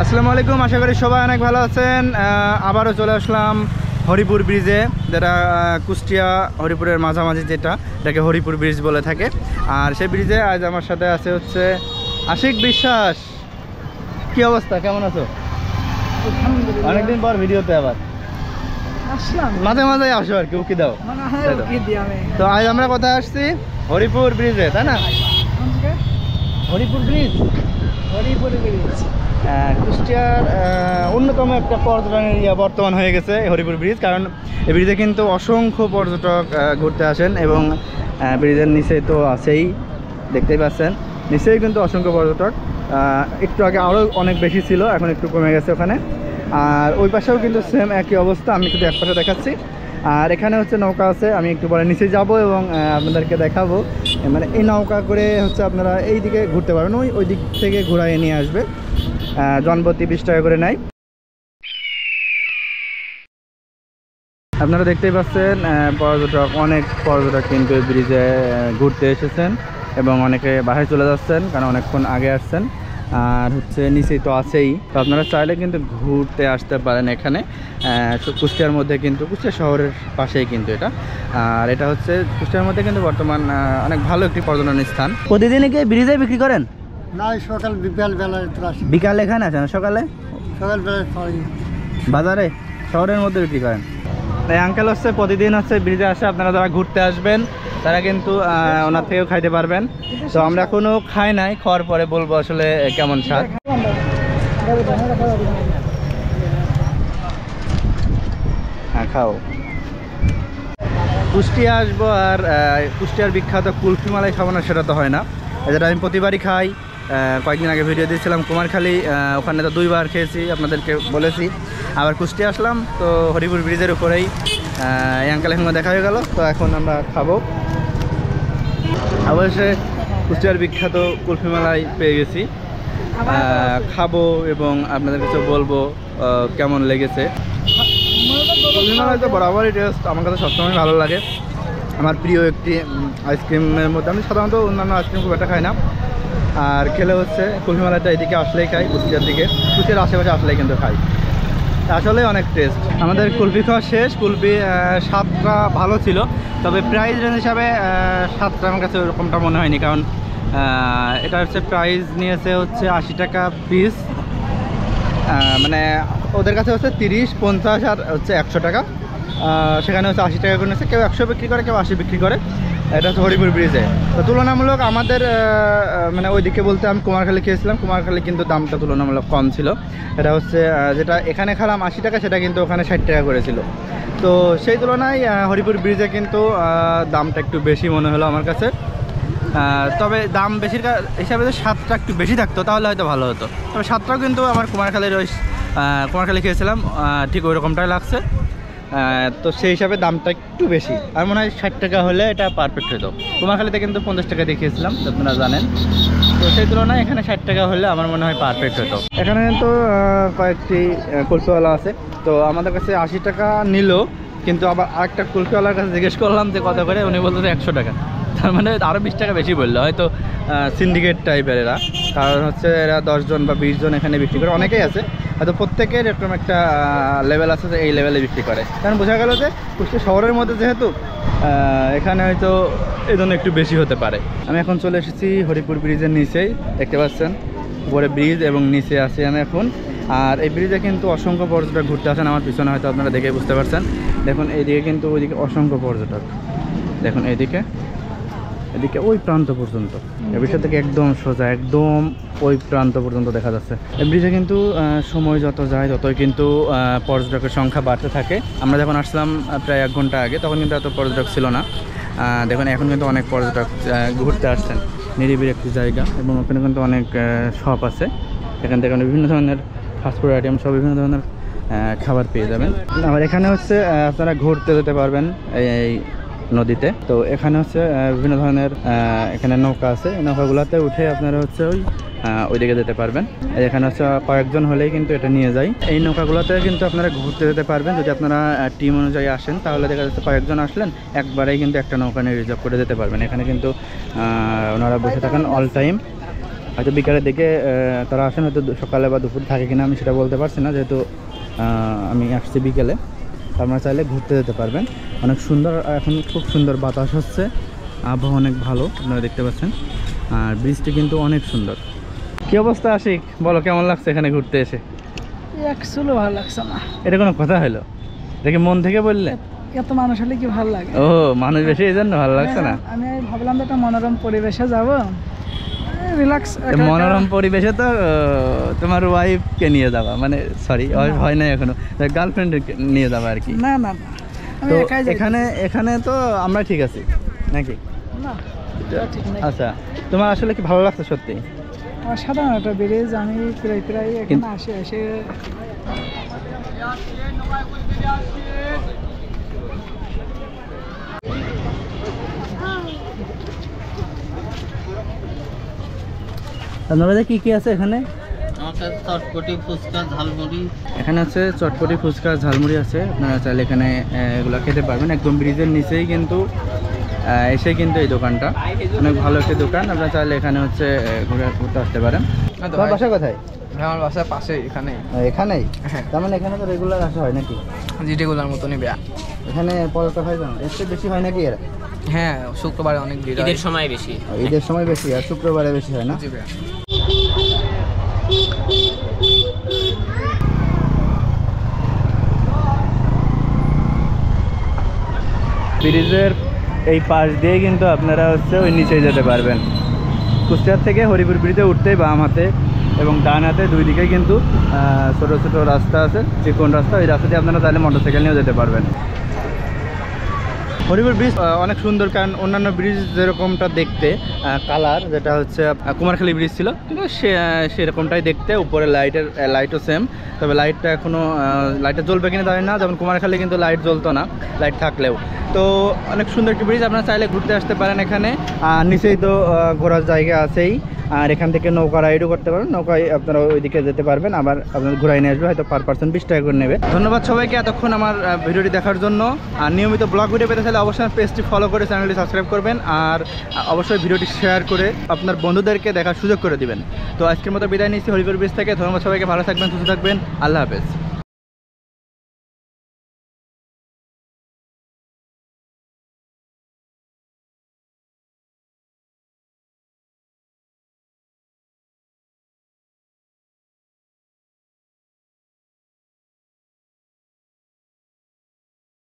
আসসালামু আলাইকুম, আশা করি সবাই অনেক ভালো আছেন। আবারও চলে আসলাম হরিপুর ব্রিজে, যেটা কুষ্টিয়া হরিপুরের মাঝামাঝি, এটাকে হরিপুর ব্রিজ বলে থাকে। আর সেই ব্রিজে আজ আমার সাথে আছে হচ্ছে আশিক বিশ্বাস। কি অবস্থা, কেমন আছো? অনেকদিন পর ভিডিওতে আবার মাঝে মাঝে আসো আর কি, উকি দাও। তো আজ আমরা কোথায় আসছি? হরিপুর ব্রিজে, তাই না? হরিপুর ব্রিজ কুষ্টিয়ার অন্যতম একটা পর্যটন এরিয়া বর্তমান হয়ে গেছে হরিপুর ব্রিজ। কারণ এই ব্রিজে কিন্তু অসংখ্য পর্যটক ঘুরতে আসেন, এবং ব্রিজের নিচে তো আছেই, দেখতেই পাচ্ছেন নিচেই কিন্তু অসংখ্য পর্যটক। একটু আগে আরও অনেক বেশি ছিল, এখন একটু কমে গেছে ওখানে। আর ওই পাশেও কিন্তু সেম একই অবস্থা, আমি শুধু এক পাশে দেখাচ্ছি। আর এখানে হচ্ছে নৌকা আছে, আমি একটু পরে নিচে যাব এবং আপনাদেরকে দেখাবো। মানে এই নৌকা করে হচ্ছে আপনারা এই দিকে ঘুরতে পারবেন, ওই দিক থেকে ঘুরাইয়ে নিয়ে আসবে। জনপ্রতি 20 টাকা করে নেয়। আপনারা দেখতেই পাচ্ছেন অনেক পর্যটক কিন্তু এই ব্রিজে ঘুরতে এসেছেন, এবং অনেকে বাসায় চলে যাচ্ছেন কারণ অনেকক্ষণ আগে আসছেন। আর হচ্ছে নিচেই তো আছেই, তো আপনারা চাইলে কিন্তু ঘুরতে আসতে পারেন এখানে। কুষ্টিয়ার মধ্যে কিন্তু, কুষ্টিয়া শহরের পাশেই কিন্তু এটা। আর এটা হচ্ছে কুষ্টিয়ার মধ্যে কিন্তু বর্তমান অনেক ভালো একটি পর্যটন স্থান। প্রতিদিনই কি ব্রিজে বিক্রি করেন? না, সকাল বিকাল বেলায়। বিকালে এখানে আসেন, সকালে বেলায় বাজারে শহরের মধ্যে বিক্রি করেন? তাই আঙ্কেল হচ্ছে প্রতিদিন হচ্ছে ব্রিজে আসে। আপনারা যারা ঘুরতে আসবেন তারা কিন্তু ওনার থেকেও খাইতে পারবেন। তো আমরা এখনো খাই নাই, খাওয়ার পরে বলবো আসলে কেমন স্বাদ। হ্যাঁ, খাও। কুষ্টিয়া আসবো আর কুষ্টিয়ার বিখ্যাত কুলফি মালাই খাবো না, সেটা তো হয় না। যেটা আমি প্রতিবারই খাই। কয়েকদিন আগে ভিডিও দিয়েছিলাম কুমারখালী, ওখানে তো 2 বার খেয়েছি, আপনাদেরকে বলেছি। আবার কুষ্টিয়া আসলাম, তো হরিপুর ব্রিজের উপরেই এই আঙ্কেলের সঙ্গে দেখা হয়ে গেল। তো এখন আমরা খাবো। অবশ্যই কুষ্টিয়ার বিখ্যাত কুলফি মালাই পেয়ে গেছি, খাবো এবং আপনাদের কাছে বলবো কেমন লেগেছে। কুলফি মালাই তো বরাবরই টেস্ট, আমার কাছে সবসময় ভালো লাগে। আমার প্রিয় একটি আইসক্রিমের মধ্যে। আমি সাধারণত অন্যান্য আইসক্রিম খুব একটা খাই না, আর খেলে হচ্ছে কুলফি মালাইটা এদিকে আসলেই খাই, কুষ্টিয়ার দিকে, কুষ্টিয়ার আশেপাশে আসলেই কিন্তু খাই। আসলে অনেক টেস্ট। আমাদের কুলফি খাওয়া শেষ। কুলফি স্বাদটা ভালো ছিল, তবে প্রাইস রেঞ্জ হিসাবে স্বাদটা আমার কাছে ওরকমটা মনে হয়নি। কারণ এটা হচ্ছে প্রাইস নিয়েছে হচ্ছে 80 টাকা পিস। মানে ওদের কাছে হচ্ছে 30, 50 আর হচ্ছে 100 টাকা। সেখানে হচ্ছে 80 টাকা করে নিয়েছে। কেউ 100 বিক্রি করে, কেউ 80 বিক্রি করে। এটা হচ্ছে হরিপুর ব্রিজে। তো তুলনামূলক আমাদের মানে ওইদিকে বলতে আমি কুমারখালী খেয়েছিলাম, কুমারখালী কিন্তু দামটা তুলনামূলক কম ছিল। এটা হচ্ছে যেটা এখানে খেলাম 80 টাকা, সেটা কিন্তু ওখানে 60 টাকা করেছিল। তো সেই তুলনায় হরিপুর ব্রিজে কিন্তু দামটা একটু বেশি মনে হলো আমার কাছে। তবে দাম বেশির হিসাবে যদি স্বাদটা একটু বেশি থাকতো তাহলে হয়তো ভালো হতো। তবে স্বাদটাও কিন্তু আমার কুমারখালী খেয়েছিলাম, ঠিক ওই রকমটাই লাগছে। তো সেই হিসাবে দামটা একটু বেশি। আর মনে হয় 60 টাকা হলে এটা পারফেক্ট হতো। কুমারখালীতে কিন্তু 50 টাকা দেখিয়েছিলাম, আপনারা জানেন। তো সেই তুলনায় এখানে 60 টাকা হলে আমার মনে হয় পারফেক্ট হতো। এখানে কিন্তু কয়েকটি কুলফিওয়ালা আছে। তো আমাদের কাছে 80 টাকা নিল, কিন্তু আবার আরেকটা কুলফিওয়ালার কাছে জিজ্ঞেস করলাম যে কত করে, উনি বলতে 100 টাকা। তার মানে আরও 20 টাকা বেশি বললো, হয়তো সিন্ডিকেট টাইপের এরা। কারণ হচ্ছে এরা 10 জন বা 20 জন এখানে বিক্রি করে, অনেকেই আছে, হয়তো প্রত্যেকের এরকম একটা লেভেল আছে যে এই লেভেলে বিক্রি করে। কারণ বোঝা গেল যে কুষ্টিয়া শহরের মধ্যে যেহেতু, এখানে হয়তো এই জন্য একটু বেশি হতে পারে। আমি এখন চলে এসেছি হরিপুর ব্রিজের নিচেই, দেখতে পাচ্ছেন উপরে ব্রিজ এবং নিচে আছি আমি এখন। আর এই ব্রিজে কিন্তু অসংখ্য পর্যটক ঘুরতে আসেন। আমার পিছনে হয়তো আপনারা দেখে বুঝতে পারছেন। দেখুন এইদিকে কিন্তু ওইদিকে অসংখ্য পর্যটক, দেখুন এদিকে ওই প্রান্ত পর্যন্ত, এই ব্রিজটা থেকে একদম সোজা, একদম ওই প্রান্ত পর্যন্ত দেখা যাচ্ছে। এই ব্রিজে কিন্তু সময় যত যায় ততই কিন্তু পর্যটকের সংখ্যা বাড়তে থাকে। আমরা যখন আসলাম প্রায় 1 ঘন্টা আগে, তখন কিন্তু এত পর্যটক ছিল না। দেখুন এখন কিন্তু অনেক পর্যটক ঘুরতে আসছেন। নিরিবিলি একটি জায়গা, এবং ওখানে কিন্তু অনেক শপ আছে। এখান থেকে বিভিন্ন ধরনের ফাস্টফুড আইটেম সব, বিভিন্ন ধরনের খাবার পেয়ে যাবেন। আবার এখানে হচ্ছে আপনারা ঘুরতে যেতে পারবেন এই নদীতে। তো এখানে হচ্ছে বিভিন্ন ধরনের এখানে নৌকা আছে, এই নৌকাগুলোতে উঠে আপনারা হচ্ছে ওইদিকে যেতে পারবেন। এখানে হচ্ছে কয়েকজন হলেই কিন্তু এটা নিয়ে যায়। এই নৌকাগুলোতে কিন্তু আপনারা ঘুরতে যেতে পারবেন। যদি আপনারা টিম অনুযায়ী আসেন তাহলে দেখা যাচ্ছে কয়েকজন আসলেন, একবারেই কিন্তু একটা নৌকা নিয়ে রিজার্ভ করে যেতে পারবেন। এখানে কিন্তু ওনারা বসে থাকেন অল টাইম। হয়তো বিকালের দিকে তারা আসেন, হয়তো সকালে বা দুপুরে থাকে কিনা আমি সেটা বলতে পারছি না, যেহেতু আমি আসছি বিকেলে। আপনারা চাইলে ঘুরতে যেতে পারবেন, অনেক সুন্দর, এখন খুব সুন্দর বাতাস হচ্ছে, আবহাওয়া অনেক ভালো আপনারা দেখতে পাচ্ছেন, আর ব্রিজটি কিন্তু অনেক সুন্দর। কী অবস্থা আশিক, বলো কেমন লাগছে এখানে ঘুরতে এসে? একচুয়ালি ভালো লাগছে না। এটা কোনো কথা হলো? দেখে মন থেকে বললে? এত মানুষ হলে কি ভালো লাগে? ও মানুষ বেশি এই জন্য ভালো লাগছে না? আমি ভাবলাম একটা মনোরম পরিবেশে যাব, রিল্যাক্স। মনোরম পরিবেশে তো তোমার ওয়াইফকে নিয়ে যাবা, মানে সরি ওয়াইফ হয় না এখনো, গার্লফ্রেন্ড নিয়ে যাবা আর কি। না না না, আমি তো একাই যাই। এখানে তো আমরা ঠিক আছি নাকি? না, এটা ঠিক নাই। আচ্ছা, তোমার আসলে কি ভালো লাগছে সত্যি? অসাধারণ একটা ব্রিজ, আমি প্রায় এখানে আসি এসে আপনাদের কি কি আছে এখানে? চটপটি ফুচকা ঝালমুড়ি। এখানে আছে চটপটি, ফুচকা, ঝালমুড়ি আছে, আপনারা চাইলে এখানে এগুলো খেতে পারবেন। একদম ব্রিজের নিচেই কিন্তু এসে কিন্তু এই দোকানটা, অনেক ভালো একটি দোকান, আপনারা চাইলে এখানে হচ্ছে ঘুরতে আসতে পারেন। তোমার বাসা কোথায়? আমার বাসার পাশে এখানে। এখানেই? হ্যাঁ। তার মানে এখানে তো রেগুলার আসা হয় নাকি? জিটেগুলোর মতনই বেয়া। এখানে পরোটা হয় না, এর চেয়ে বেশি হয় নাকি এরা? হ্যাঁ, শুক্রবারে অনেক ভিড় হয়। ঈদের সময় বেশি। ঈদের সময় বেশি, আর শুক্রবারে বেশি হয় না? জি বেয়া। ব্রিজের এই পাশ দিয়ে কিন্তু আপনারা হচ্ছে ওই নিচে যেতে পারবেন। কুষ্টিয়ার থেকে হরিপুর ব্রিজে উঠতেই বাম হাতে এবং ডান হাতে দুই দিকে কিন্তু ছোটো ছোটো রাস্তা আছে, চিকন রাস্তা, ওই রাস্তা দিয়ে আপনারা চাইলে মোটরসাইকেল নিয়েও যেতে পারবেন। হরিপুর ব্রিজ অনেক সুন্দর, কারণ অন্যান্য ব্রিজ যেরকমটা দেখতে কালার, যেটা হচ্ছে কুমারখালী ব্রিজ ছিল, কিন্তু সেরকমটাই দেখতে, উপরে লাইটও সেম, তবে লাইটটা এখনও লাইটটা জ্বলবে কিনা জানি না, যেমন কুমারখালী কিন্তু লাইট জ্বলতো না লাইট থাকলেও। তো অনেক সুন্দর একটি ব্রিজ, আপনারা চাইলে ঘুরতে আসতে পারেন এখানে। আর নিচেই তো ঘোরার জায়গা আছেই, আর এখান থেকে নৌকা রাইডও করতে পারেন, নৌকায় আপনারা ওইদিকে যেতে পারবেন, আবার আপনার ঘুরাই নিয়ে আসবে, হয়তো পার পার্সন 20 টাকা করে নেবে। ধন্যবাদ সবাইকে এতক্ষণ আমার ভিডিওটি দেখার জন্য। আর নিয়মিত ব্লগ ভিডিও পেতে চাইলে অবশ্যই পেজটি ফলো করে চ্যানেলটি সাবস্ক্রাইব করবেন, আর অবশ্যই ভিডিওটি শেয়ার করে আপনার বন্ধুদেরকে দেখার সুযোগ করে দিবেন। তো আজকের মতো বিদায় নিচ্ছি হরিপুর ব্রিজ থেকে। ধন্যবাদ সবাইকে, ভালো থাকবেন, সুস্থ থাকবেন, আল্লাহ হাফেজ।